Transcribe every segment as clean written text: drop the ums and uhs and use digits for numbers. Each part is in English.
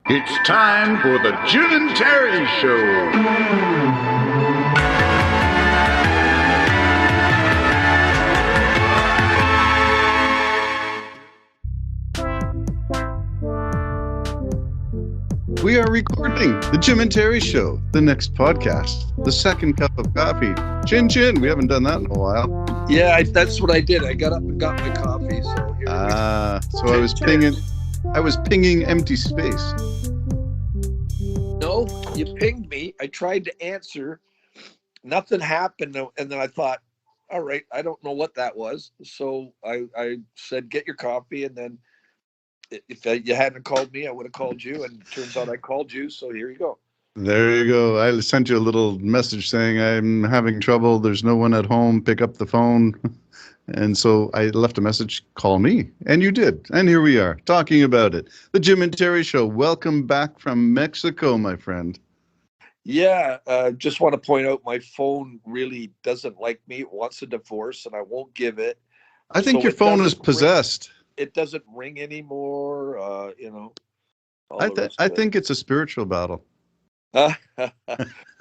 It's time for the Jim and Terry Show. We are recording the Jim and Terry Show, the next podcast, the second cup of coffee. Chin chin, we haven't done that in a while. Yeah, that's what I did. I got up and got my coffee. So here so I was pinging empty space. No, you pinged me. I tried to answer. Nothing happened. And then I thought, all right, I don't know what that was. So I said, get your coffee. And then if you hadn't called me, I would have called you. And it turns out I called you. So here you go. There you go. I sent you a little message saying I'm having trouble. There's no one at home. Pick up the phone. And so I left a message, call me. And you did. And here we are talking about it. The Jim and Terry Show. Welcome back from Mexico, my friend. Yeah. Just want to point out my phone really doesn't like me. It wants a divorce and I won't give it. I think your phone is possessed. It doesn't ring anymore. I think it's a spiritual battle.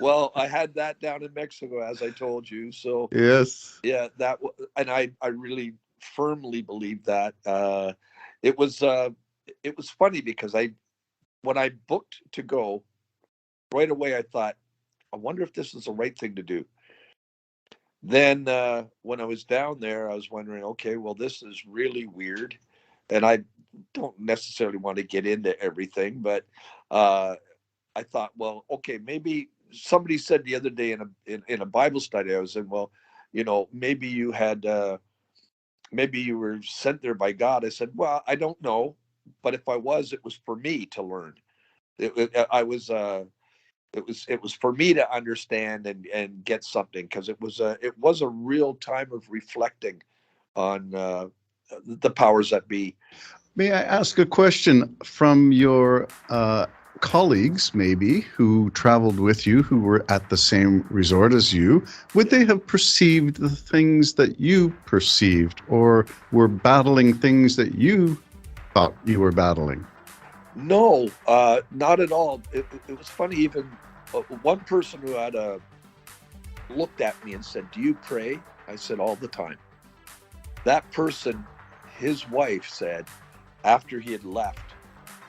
Well, I had that down in Mexico, as I told you. So yes, yeah, and I really firmly believe that. It was funny because when I booked to go right away, I thought, I wonder if this is the right thing to do. Then when I was down there, I was wondering, okay, well, this is really weird, and I don't necessarily want to get into everything, but I thought, well, okay, maybe somebody said the other day in a Bible study I was in, well, maybe you were sent there by God. I said, well, I don't know, but if I was, it was for me to learn. It was for me to understand and get something, because it was a real time of reflecting on the powers that be. May I ask a question from your colleagues, maybe, who traveled with you, who were at the same resort as you? Would they have perceived the things that you perceived, or were battling things that you thought you were battling? No, not at all. It was funny. Even one person who had looked at me and said, "Do you pray?" I said, "All the time." That person, his wife, said after he had left,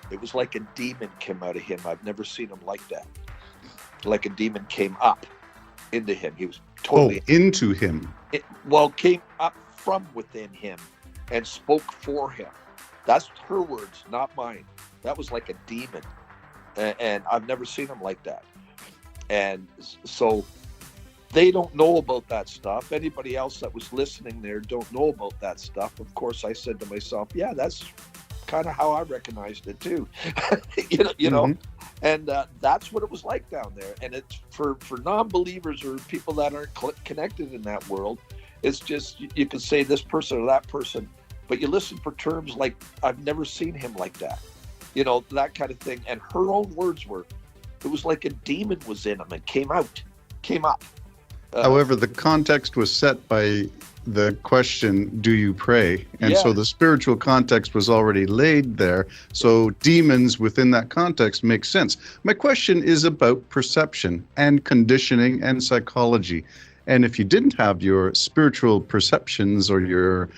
it was like a demon came out of him. I've never seen him like that. Like a demon came up into him. He was totally into him. Came up from within him and spoke for him. That's her words, not mine. That was like a demon, and I've never seen him like that. And so they don't know about that stuff. Anybody else that was listening there don't know about that stuff. Of course, I said to myself, yeah, that's kind of how I recognized it too. you know, and that's what it was like down there. And it's for non-believers or people that aren't connected in that world, it's just, you can say this person or that person, but you listen for terms like, I've never seen him like that, that kind of thing. And her own words were, it was like a demon was in him and came up. However, the context was set by the question, do you pray? And so the spiritual context was already laid there. So demons within that context make sense. My question is about perception and conditioning and psychology. And if you didn't have your spiritual perceptions or your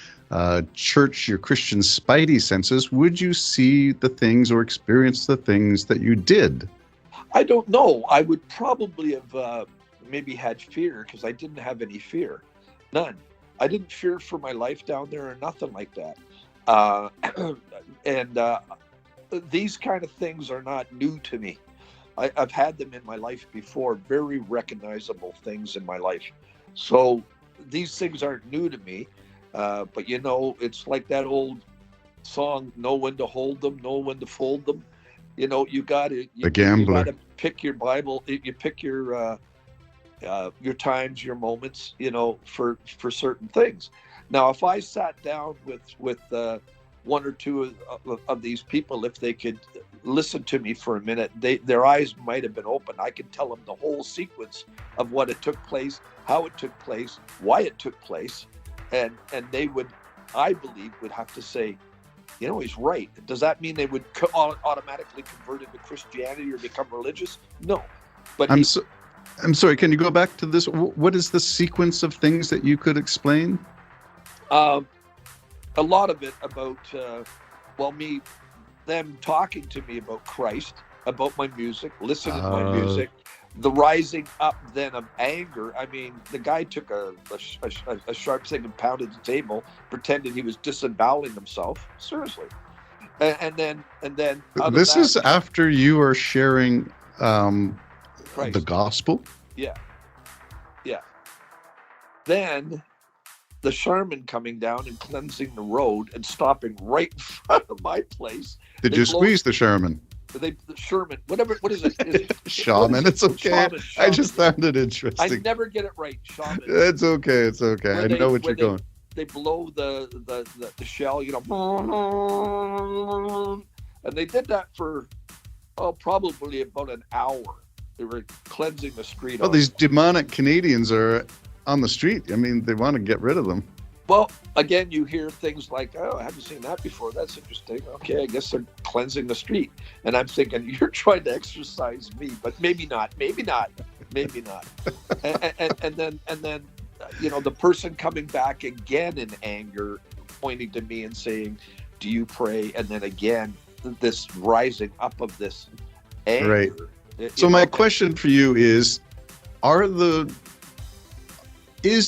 church, your Christian spidey senses, would you see the things or experience the things that you did? I don't know. I would probably have maybe had fear, because I didn't have any fear. None. I didn't fear for my life down there or nothing like that. And these kind of things are not new to me. I've had them in my life before, very recognizable things in my life. So these things aren't new to me. But it's like that old song, know when to hold them, know when to fold them. You got to pick your Bible. You pick your times, your moments, for certain things. Now, if I sat down with one or two of these people, if they could listen to me for a minute, their eyes might have been open. I could tell them the whole sequence of what it took place, how it took place, why it took place, and they would, I believe, would have to say, He's right. Does that mean they would automatically convert into Christianity or become religious? No. But I'm sorry, can you go back to this? What is the sequence of things that you could explain? A lot of it about, them talking to me about Christ, about my music, listening to my music, the rising up then of anger. I mean, the guy took a sharp thing and pounded the table, pretended he was disemboweling himself. Seriously. And then this is after you are sharing Christ. The gospel? Yeah. Then the Sherman coming down and cleansing the road and stopping right in front of my place. Did you squeeze the Sherman? The Sherman, whatever, what is it? Shaman, it's okay. Shaman. I just found it interesting. I never get it right, Shaman. It's okay. I know what you're going. They blow the shell, and they did that for probably about an hour. They were cleansing the street. Oh, these demonic Canadians are on the street. I mean, they want to get rid of them. Well, again, you hear things like, "Oh, I haven't seen that before. That's interesting." Okay, I guess they're cleansing the street, and I'm thinking you're trying to exorcise me, but maybe not. and then the person coming back again in anger, pointing to me and saying, "Do you pray?" And then again, this rising up of this anger. Right. So my question for you is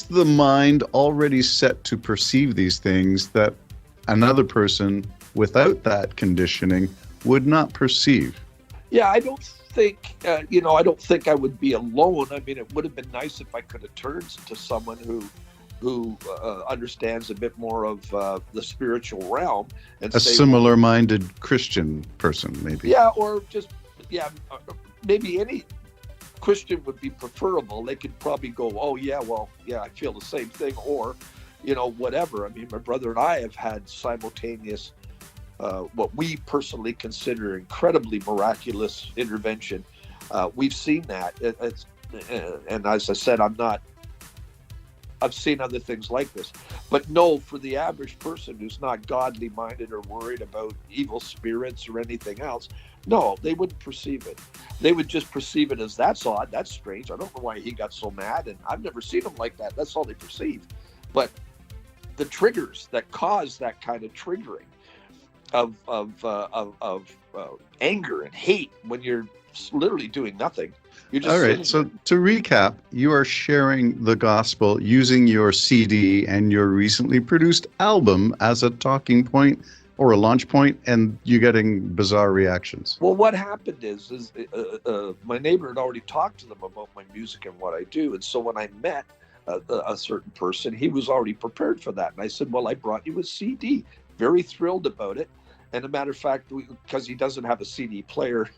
the mind already set to perceive these things that another person without that conditioning would not perceive? Yeah, I don't think, I don't think I would be alone. I mean, it would have been nice if I could have turned to someone who understands a bit more of the spiritual realm. And a similar-minded Christian person, maybe. Yeah, or just, maybe any Christian would be preferable. They could probably go, "Oh yeah, I feel the same thing," or whatever. I mean, my brother and I have had simultaneous what we personally consider incredibly miraculous intervention. We've seen that, and as I said, I've seen other things like this, but no, for the average person who's not godly minded or worried about evil spirits or anything else, no, they wouldn't perceive it. They would just perceive it as, "That's odd, that's strange. I don't know why he got so mad, and I've never seen him like that." That's all they perceive. But the triggers that cause that kind of triggering of anger and hate when you're literally doing nothing. You're just all right. So to recap, you are sharing the gospel using your CD and your recently produced album as a talking point or a launch point, and you're getting bizarre reactions. Well, what happened is my neighbor had already talked to them about my music and what I do, and so when I met a certain person, he was already prepared for that, and I said, "Well, I brought you a CD." Very thrilled about it. And a matter of fact, because he doesn't have a CD player,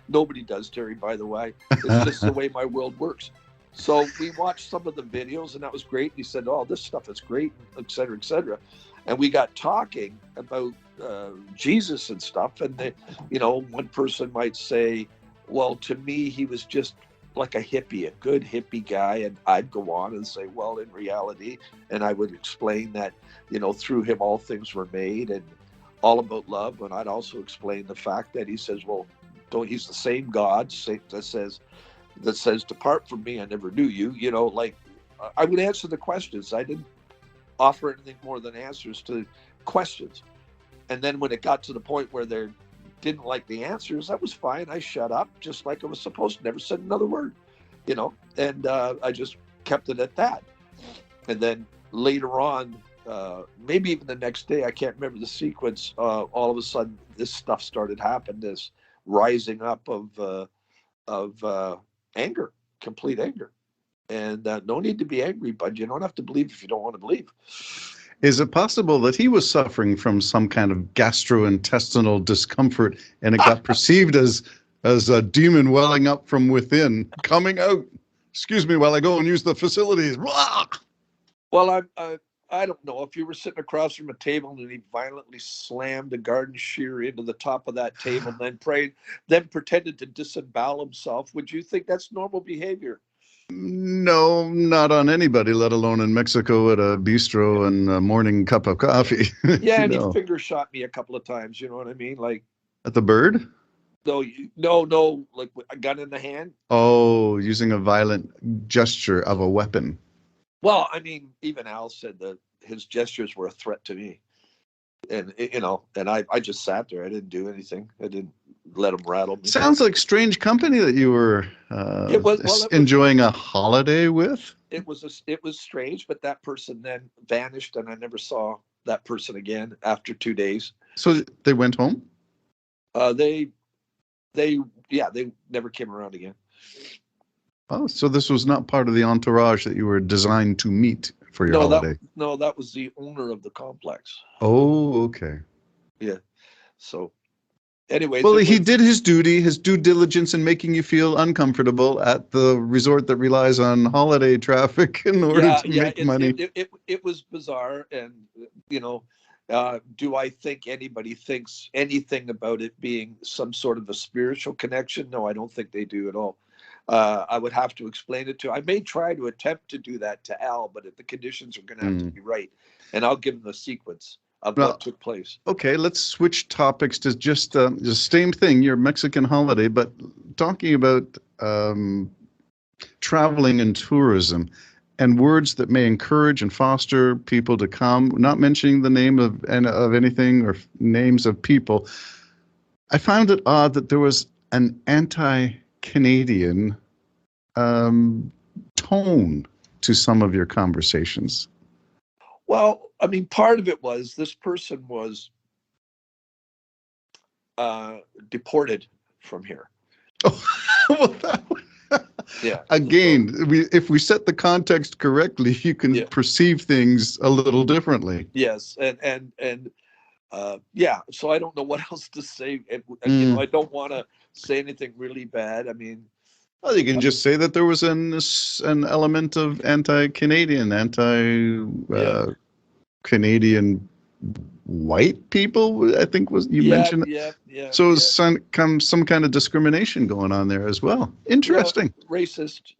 nobody does, Terry, by the way. It's just the way my world works. So we watched some of the videos, and that was great. He said, "Oh, this stuff is great," et cetera, et cetera. And we got talking about Jesus and stuff. And, one person might say, "Well, to me, he was just like a hippie, a good hippie guy." And I'd go on and say, "Well, in reality," and I would explain that, through him all things were made, and all about love. And I'd also explain the fact that he says, "Well, he's the same God that says, depart from me, I never knew you." I would answer the questions. I didn't offer anything more than answers to questions. And then when it got to the point where they didn't like the answers, that was fine. I shut up just like I was supposed to, never said another word, and I just kept it at that. And then later on, maybe even the next day, I can't remember the sequence, all of a sudden this stuff started happening, this rising up of anger, complete anger. And no need to be angry, but you don't have to believe if you don't want to believe. Is it possible that he was suffering from some kind of gastrointestinal discomfort, and it got perceived as a demon welling up from within, coming out? Excuse me while I go and use the facilities. Well, I don't know. If you were sitting across from a table and he violently slammed a garden shear into the top of that table and then pretended to disembowel himself, would you think that's normal behavior? No, not on anybody, let alone in Mexico at a bistro and a morning cup of coffee. Yeah, and No. he finger shot me a couple of times. You know what I mean? Like, At the Bird? no, like a gun in the hand. Oh, using a violent gesture of a weapon. Well, I mean, even Al said that his gestures were a threat to me, and and I just sat there. I didn't do anything. I didn't let him rattle me. Sounds like strange company that you were enjoying a holiday with. It was strange, but that person then vanished, and I never saw that person again after 2 days. So they went home? They never came around again. Oh, so this was not part of the entourage that you were designed to meet for your holiday? That was the owner of the complex. Oh, okay. Yeah. So, anyways. Well, he did his duty, his due diligence in making you feel uncomfortable at the resort that relies on holiday traffic in order to make money. It was bizarre, and do I think anybody thinks anything about it being some sort of a spiritual connection? No, I don't think they do at all. I would have to explain it to. I may try to attempt to do that to Al, but the conditions are going to have to be right, and I'll give him the sequence of what took place. Okay, let's switch topics to just the same thing. Your Mexican holiday, but talking about traveling and tourism, and words that may encourage and foster people to come. Not mentioning the name of anything or names of people. I found it odd that there was an anti-Canadian tone to some of your conversations. Well, I mean, part of it was this person was deported from here. Oh, yeah. Again, if we set the context correctly, you can perceive things a little differently. Yes, and so I don't know what else to say. I don't want to say anything really bad. I mean, well, you can just say that there was an element of anti-Canadian, Canadian white people, I think you mentioned. Yeah. So some kind of discrimination going on there as well. Interesting. Yeah, racist.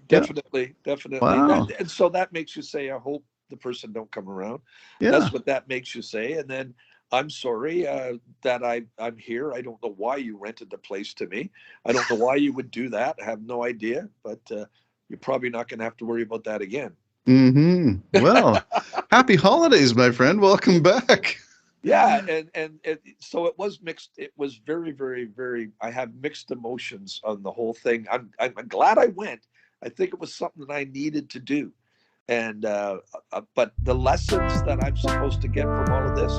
Definitely. Wow. And so that makes you say, I hope the person don't come around. Yeah. That's what that makes you say. And then I'm sorry that I'm here. I don't know why you rented the place to me. I don't know why you would do that. I have no idea, but you're probably not going to have to worry about that again. Mm-hmm. Well, happy holidays, my friend. Welcome back. Yeah, and so it was mixed. It was very, very, very. I have mixed emotions on the whole thing. I'm glad I went. I think it was something that I needed to do, and but the lessons that I'm supposed to get from all of this,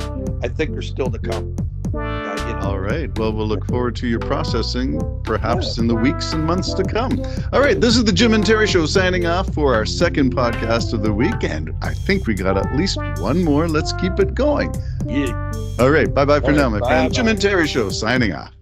I think, are still to come. All right. Well, we'll look forward to your processing, perhaps in the weeks and months to come. All right. This is the Jim and Terry Show signing off for our second podcast of the week. And I think we got at least one more. Let's keep it going. Yeah. All right. Bye-bye for now, my friend. Bye. Jim and Terry Show signing off.